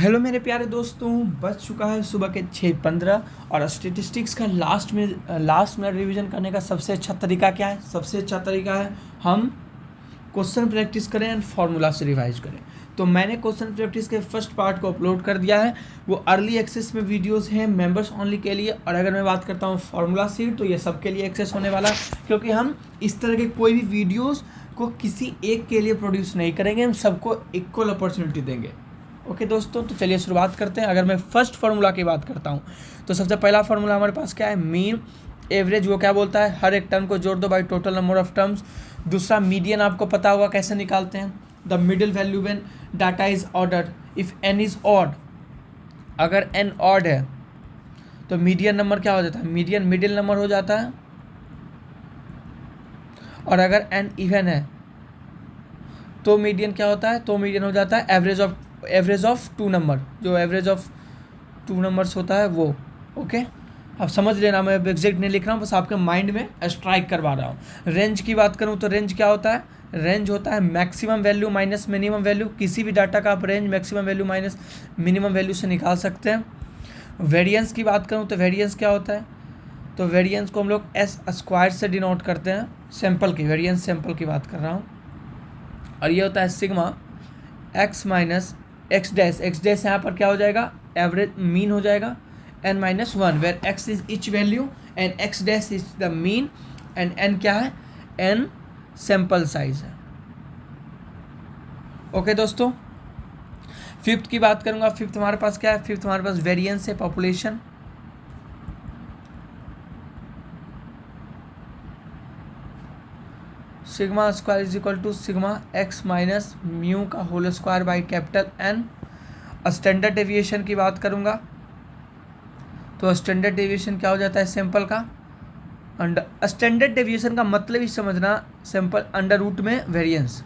Hello मेरे प्यारे दोस्तों, बज चुका है सुबह के 6:15 और स्टेटिस्टिक्स का लास्ट में रिवीजन करने का सबसे अच्छा तरीका क्या है? सबसे अच्छा तरीका है हम क्वेश्चन प्रैक्टिस करें एंड फार्मूला से रिवाइज करें। तो मैंने क्वेश्चन प्रैक्टिस के फर्स्ट पार्ट को अपलोड कर दिया है। वो अर्ली एक्सेस में वीडियोस हैं मेंबर्स ओनली के लिए। और अगर मैं बात करता हूँ फार्मूला सीट, तो ये सबके लिए एक्सेस होने वाला है, क्योंकि हम इस तरह के कोई भी वीडियोस को किसी एक के लिए प्रोड्यूस नहीं करेंगे, हम सबको इक्वल अपॉर्चुनिटी देंगे। ओके दोस्तों, तो चलिए शुरुआत करते हैं। अगर मैं फर्स्ट फार्मूला की बात करता हूँ तो सबसे पहला फार्मूला हमारे पास क्या है? Mean average. वो क्या बोलता है? हर एक टर्म को जोड़ दो by total number of terms. दूसरा मीडियन, आपको पता होगा कैसे निकालते हैं। The middle value when data is ordered if n is odd. अगर एन ऑड है तो मीडियन नंबर क्या हो जाता है? मीडियन मिडिल नंबर हो जाता है। और अगर एन इवन है तो मीडियन क्या होता है? तो मीडियन हो जाता है एवरेज ऑफ टू नंबर। जो एवरेज ऑफ टू नंबर्स होता है वो। ओके, अब समझ लेना, मैं एग्जैक्ट नहीं लिख रहा हूँ, बस आपके माइंड में स्ट्राइक करवा रहा हूँ। रेंज की बात करूँ तो रेंज क्या होता है? रेंज होता है maximum value minus minimum value. किसी भी डाटा का आप range maximum value minus minimum value से निकाल सकते हैं। वेरिएंस की बात करूँ तो वेरिएंस क्या होता है? तो वेरिएंस को हम लोग एस स्क्वायर से डिनोट करते हैं। सैम्पल की वेरिएंस सैम्पल की बात कर रहा हूँ। और ये होता है sigma x minus x dash यहाँ पर क्या हो जाएगा? एवरेज मीन हो जाएगा n minus one, where x is each value and x dash is the mean and n क्या है? n सैम्पल साइज है। ओके दोस्तों, फिफ्थ की बात करूँगा। फिफ्थ हमारे पास क्या है? फिफ्थ हमारे पास वेरिएंस है, population. Sigma square is equal to sigma x minus mu का whole square by capital N. Standard deviation की बात करूँगा तो स्टैंडर्ड डेविएशन क्या हो जाता है? सैंपल का अंडर। स्टैंडर्ड डेविएशन का मतलब ही समझना, सैंपल अंडर रूट में वेरिएंस।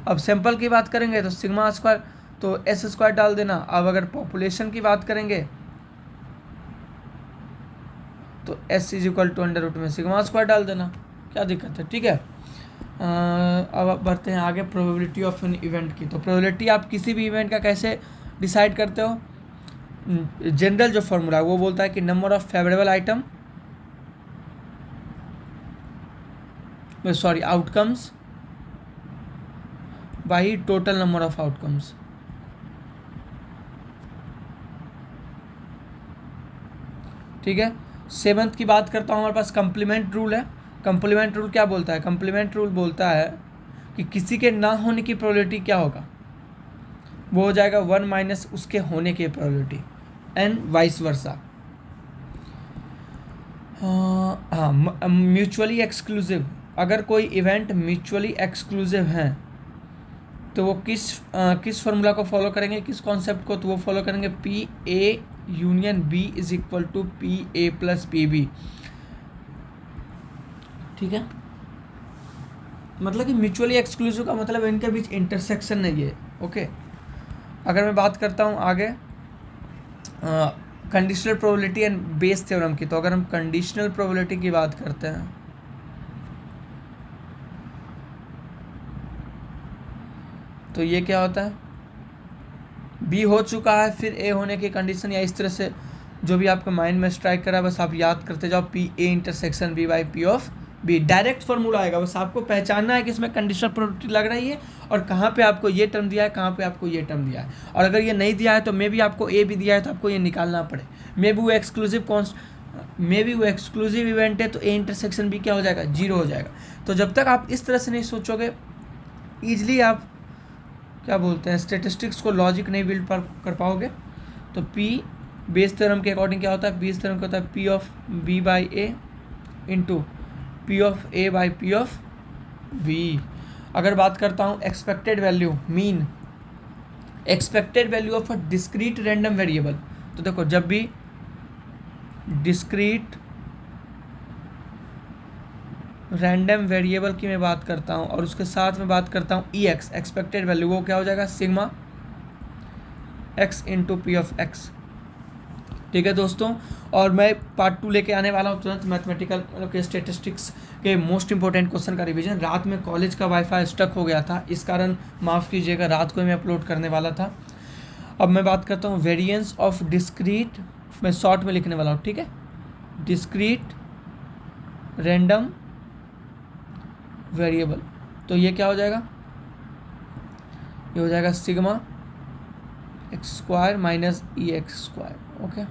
अब सैंपल की बात करेंगे तो सिग्मा स्क्वायर तो एस स्क्वायर डाल देना। अब अगर पॉपुलेशन की बात करेंगे तो S is equal to under root में सिग्मा स्क्वायर डाल देना, क्या दिक्कत है? ठीक है। अब बढ़ते हैं आगे प्रोबेबिलिटी ऑफ एन इवेंट की। तो प्रोबेबिलिटी आप किसी भी इवेंट का कैसे डिसाइड करते हो? जनरल जो फॉर्मूला है वो बोलता है कि number of favourable item outcomes by total number of outcomes. ठीक है। सेवंथ की बात करता हूँ, हमारे पास कंप्लीमेंट रूल है। कंप्लीमेंट रूल क्या बोलता है? कंप्लीमेंट रूल बोलता है कि किसी के ना होने की प्रोबेबिलिटी क्या होगा? वो हो जाएगा वन माइनस उसके होने की प्रोबेबिलिटी एंड वाइस वर्सा। हाँ, म्यूचुअली एक्सक्लूसिव। अगर कोई इवेंट म्यूचुअली एक्सक्लूसिव हैं तो वो किस फॉर्मूला को फॉलो करेंगे? किस कॉन्सेप्ट को? तो वो फॉलो करेंगे P A union B is equal to P A plus P B. ठीक है, मतलब कि म्यूचुअली एक्सक्लूसिव का मतलब इनके बीच इंटरसेक्शन नहीं है। ओके, अगर मैं बात करता हूँ आगे conditional probability and Bayes theorem की, तो अगर हम कंडीशनल प्रोबेबिलिटी की बात करते हैं तो ये क्या होता है? बी हो चुका है, फिर ए होने की कंडीशन, या इस तरह से जो भी आपके माइंड में स्ट्राइक करा बस आप याद करते जाओ। P A intersection B by P of B, direct formula आएगा। बस आपको पहचानना है कि इसमें कंडीशनल प्रोबेबिलिटी लग रही है और कहाँ पे आपको ये टर्म दिया है, कहाँ पे आपको ये टर्म दिया है। और अगर ये नहीं दिया है तो मे भी आपको ए भी दिया है तो आपको ये निकालना पड़े। मे भी वो एक्सक्लूसिव इवेंट है तो ए इंटरसेक्शन बी क्या हो जाएगा? 0 हो जाएगा। तो जब तक आप इस तरह से नहीं सोचोगे ईजिली आप क्या बोलते हैं स्टेटिस्टिक्स को लॉजिक नहीं बिल्ड कर पाओगे। तो पी बेस थ्योरम के अकॉर्डिंग क्या होता है? बेस थ्योरम क्या होता है? P of B by A into P of A by P of B. अगर बात करता हूँ expected value mean, expected value of a discrete random variable, तो देखो जब भी डिस्क्रीट रैंडम वेरिएबल की मैं बात करता हूँ और उसके साथ में बात करता हूँ ई एक्स एक्सपेक्टेड वैल्यू, वो क्या हो जाएगा? Sigma x into P of x. ठीक है दोस्तों, और मैं पार्ट 2 लेके आने वाला हूँ तुरंत मैथमेटिकल के स्टेटिस्टिक्स के मोस्ट इंपॉर्टेंट क्वेश्चन का रिवीजन। रात में कॉलेज का वाईफाई स्टक हो गया था, इस कारण माफ़ कीजिएगा, रात को ही मैं अपलोड करने वाला था। अब मैं बात करता हूँ वेरिएंस ऑफ डिस्क्रीट, मैं शॉर्ट में लिखने वाला हूँ, ठीक है। डिस्क्रीट रैंडम वेरिएबल, तो ये क्या हो जाएगा, ये हो जाएगा sigma x square minus E x square. Okay,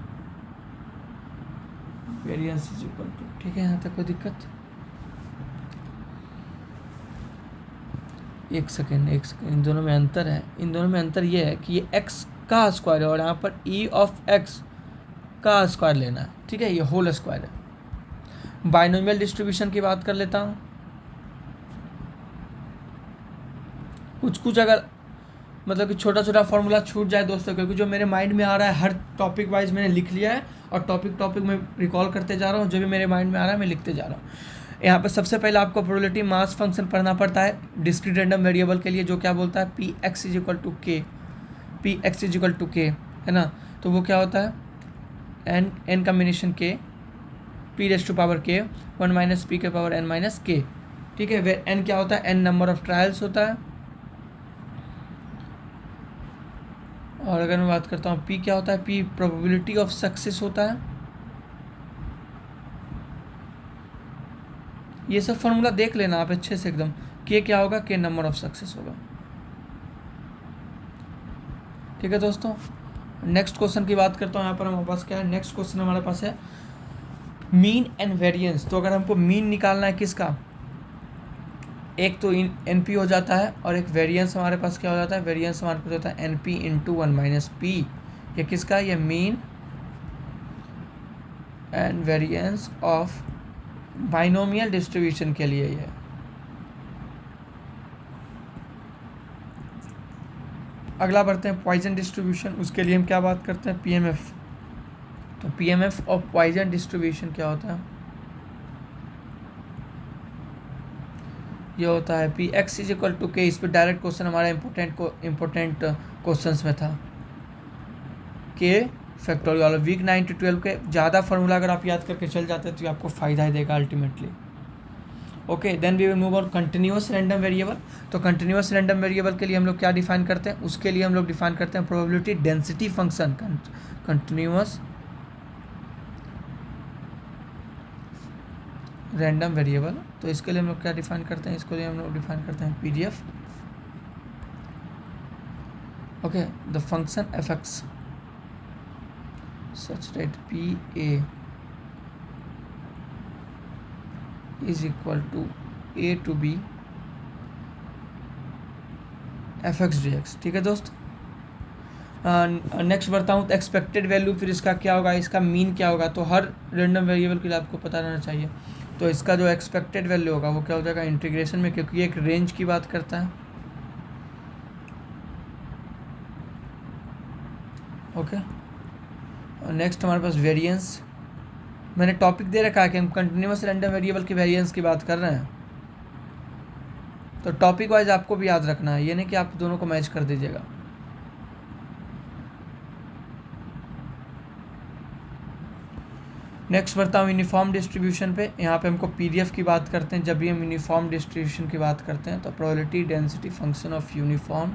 variance is equal to, ठीक है, यहाँ तक कोई दिक्कत? एक सेकेंड, इन दोनों में अंतर है। इन दोनों में अंतर ये है कि ये x का स्क्वायर है और यहाँ पर e ऑफ x का स्क्वायर लेना है, ठीक है, ये होल स्क्वायर है। बाइनोमियल डिस्ट्रीब्यूशन की बात कर लेता हूँ। कुछ अगर मतलब कि छोटा छोटा फॉर्मूला छूट जाए दोस्तों, क्योंकि जो मेरे माइंड में आ रहा है हर टॉपिक वाइज मैंने लिख लिया है और टॉपिक में रिकॉल करते जा रहा हूँ, जो भी मेरे माइंड में आ रहा है मैं लिखते जा रहा हूँ। यहाँ पर सबसे पहले आपको प्रोबेबिलिटी मास फंक्शन पढ़ना पड़ता है डिस्क्रीट रैंडम वेरिएबल के लिए, जो क्या बोलता है P x is equal to k, है ना। तो वो क्या होता है n combination k P raise to power k 1 minus P के पावर एन माइनस के, ठीक है। वे एन क्या होता है, एन नंबर ऑफ ट्रायल्स होता है। और अगर मैं बात करता हूँ पी क्या होता है, पी प्रोबेबिलिटी ऑफ सक्सेस होता है। ये सब फॉर्मूला देख लेना आप अच्छे से एकदम। के क्या होगा, के नंबर ऑफ सक्सेस होगा, ठीक है दोस्तों। नेक्स्ट क्वेश्चन की बात करता हूँ। यहाँ पर हमारे पास क्या है, नेक्स्ट क्वेश्चन हमारे पास है मीन एंड वेरिएंस। तो अगर हमको मीन निकालना है किसका, एक तो एन पी हो जाता है और एक वेरिएंस हमारे पास क्या हो जाता है, वेरिएंस हमारे पास होता है n P into 1 minus P. ये किसका, ये mean and variance of binomial distribution के लिए ये। अगला बढ़ते हैं पॉइजन डिस्ट्रीब्यूशन, उसके लिए हम क्या बात करते हैं, पीएमएफ। तो पीएमएफ ऑफ पॉइजन डिस्ट्रीब्यूशन क्या होता है, ये होता है P x is equal to k. इस पर डायरेक्ट क्वेश्चन हमारा इम्पोर्टेंट क्वेश्चंस में था, के फैक्टोरियल। वीक 9 to 12 के ज़्यादा फार्मूला अगर आप याद करके चल जाते हैं तो आपको फ़ायदा ही देगा ultimately. Okay, then we will move on continuous random variable. तो कंटिन्यूअस रैंडम वेरिएबल के लिए हम लोग क्या डिफाइन करते हैं, उसके लिए हम लोग डिफाइन करते हैं probability density function. Continuous random variable, तो इसके लिए हम लोग क्या डिफाइन करते हैं, इसके लिए हम लोग डिफाइन करते हैं PDF. Okay, the function F x such that PA is equal to A to B fx dx, ठीक है दोस्त। नेक्स्ट बढ़ता हूँ तो एक्सपेक्टेड वैल्यू, फिर इसका क्या होगा, इसका मीन क्या होगा। तो हर रैंडम वेरिएबल के लिए आपको पता रहना चाहिए। तो इसका जो एक्सपेक्टेड वैल्यू होगा वो क्या हो जाएगा इंटीग्रेशन में, क्योंकि एक रेंज की बात करता है। ओके, नेक्स्ट हमारे पास वेरिएंस। मैंने टॉपिक दे रखा है कि हम कंटिन्यूअस रैंडम वेरिएबल की वेरिएंस की बात कर रहे हैं, तो टॉपिक वाइज आपको भी याद रखना है, ये नहीं कि आप दोनों को मैच कर दीजिएगा। नेक्स्ट बढ़ता हूँ यूनिफॉर्म डिस्ट्रीब्यूशन पे। यहाँ पे हमको पीडीएफ की बात करते हैं जब भी हम यूनिफॉर्म डिस्ट्रीब्यूशन की बात करते हैं। तो probability density function of uniform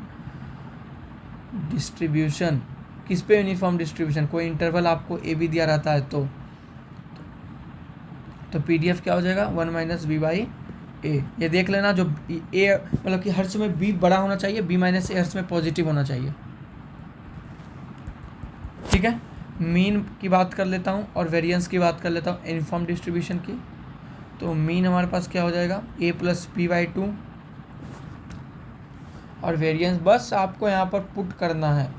distribution, किस पे यूनिफॉर्म डिस्ट्रीब्यूशन, कोई इंटरवल आपको ए बी दिया रहता है तो पीडीएफ क्या हो जाएगा 1 माइनस बी बाई ए। ये देख लेना, जो ए मतलब कि हर समय बी बड़ा होना चाहिए, बी माइनस ए हर समय पॉजिटिव होना चाहिए, ठीक है। मीन की बात कर लेता हूँ और वेरिएंस की बात कर लेता हूँ यूनिफॉर्म डिस्ट्रीब्यूशन की। तो मीन हमारे पास क्या हो जाएगा ए प्लस पी बाई 2 और वेरिएंस बस आपको यहाँ पर पुट करना है।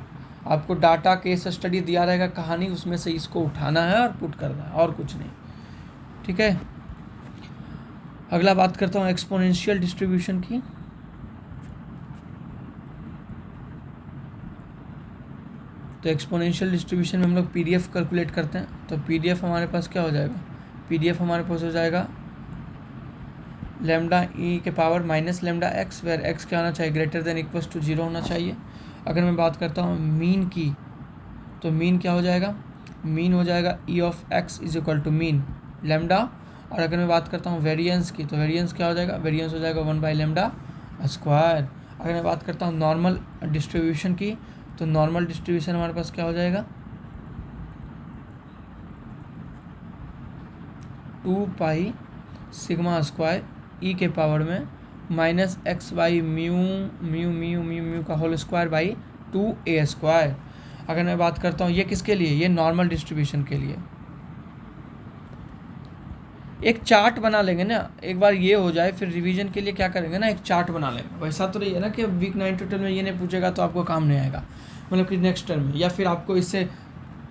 आपको डाटा केस स्टडी दिया रहेगा कहानी, उसमें से इसको उठाना है और पुट करना है, और कुछ नहीं, ठीक है। अगला बात करता हूँ एक्सपोनेंशियल डिस्ट्रीब्यूशन की। तो एक्सपोनेंशियल डिस्ट्रीब्यूशन में हम लोग पीडीएफ कैलकुलेट करते हैं। तो पीडीएफ हमारे पास क्या हो जाएगा, पीडीएफ हमारे पास हो जाएगा लेमडा ई के power minus lambda x, where x क्या होना चाहिए ग्रेटर देन इक्वल्स टू 0 होना चाहिए। अगर मैं बात करता हूँ मीन की, तो मीन क्या हो जाएगा, मीन हो जाएगा E of x is equal to mean lambda. और अगर मैं बात करता हूँ वेरिएंस की, तो वेरिएंस क्या हो जाएगा, वेरिएंस हो जाएगा 1 बाई लेमडा स्क्वायर। अगर मैं बात करता हूँ नॉर्मल डिस्ट्रीब्यूशन की, तो नॉर्मल डिस्ट्रीब्यूशन हमारे पास क्या हो जाएगा, 2 पाई सिग्मा स्क्वायर ई के पावर में minus x by mu mu mu mu mu का whole square by 2a square. अगर मैं बात करता हूँ ये किसके लिए, ये नॉर्मल डिस्ट्रीब्यूशन के लिए। एक चार्ट बना लेंगे ना, एक बार ये हो जाए फिर रिवीजन के लिए क्या करेंगे ना, एक चार्ट बना लेंगे। वैसा तो नहीं है ना कि वीक 9 टोटल में ये नहीं पूछेगा तो आपको काम नहीं आएगा, मतलब कि नेक्स्ट टर्म में, या फिर आपको इससे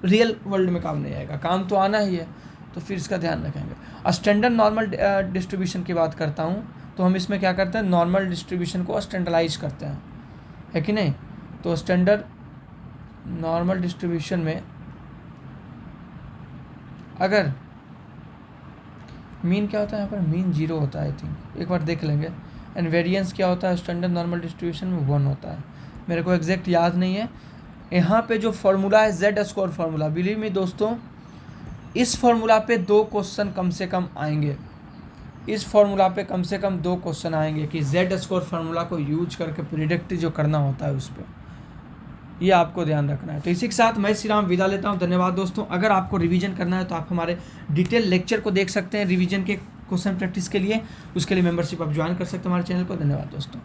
रियल वर्ल्ड में काम नहीं आएगा, काम तो आना ही है, तो फिर इसका ध्यान रखेंगे। स्टैंडर्ड नॉर्मल डिस्ट्रीब्यूशन की बात करता हूँ तो हम इसमें क्या करते हैं, नॉर्मल डिस्ट्रीब्यूशन को स्टैंडर्डाइज करते हैं, है कि नहीं। तो स्टैंडर्ड नॉर्मल डिस्ट्रीब्यूशन में अगर मीन क्या होता है, यहाँ पर मीन 0 होता है आई थिंक, एक बार देख लेंगे। एंड वेरिएंस क्या होता है स्टैंडर्ड नॉर्मल डिस्ट्रीब्यूशन में, 1 होता है। मेरे को एग्जैक्ट याद नहीं है। यहाँ पे जो फार्मूला है Z square formula, believe me दोस्तों, इस फार्मूला पे 2 क्वेश्चन कम से कम आएंगे। इस फार्मूला पे कम से कम 2 क्वेश्चन आएंगे कि जेड स्क्वायर फार्मूला को यूज करके प्रिडिक्ट जो करना होता है उस पर, ये आपको ध्यान रखना है। तो इसी के साथ मैं श्री राम विदा लेता हूँ। धन्यवाद दोस्तों। अगर आपको रिवीजन करना है तो आप हमारे डिटेल लेक्चर को देख सकते हैं रिवीजन के क्वेश्चन प्रैक्टिस के लिए, उसके लिए मेंबरशिप आप ज्वाइन कर सकते हैं हमारे चैनल को। धन्यवाद दोस्तों।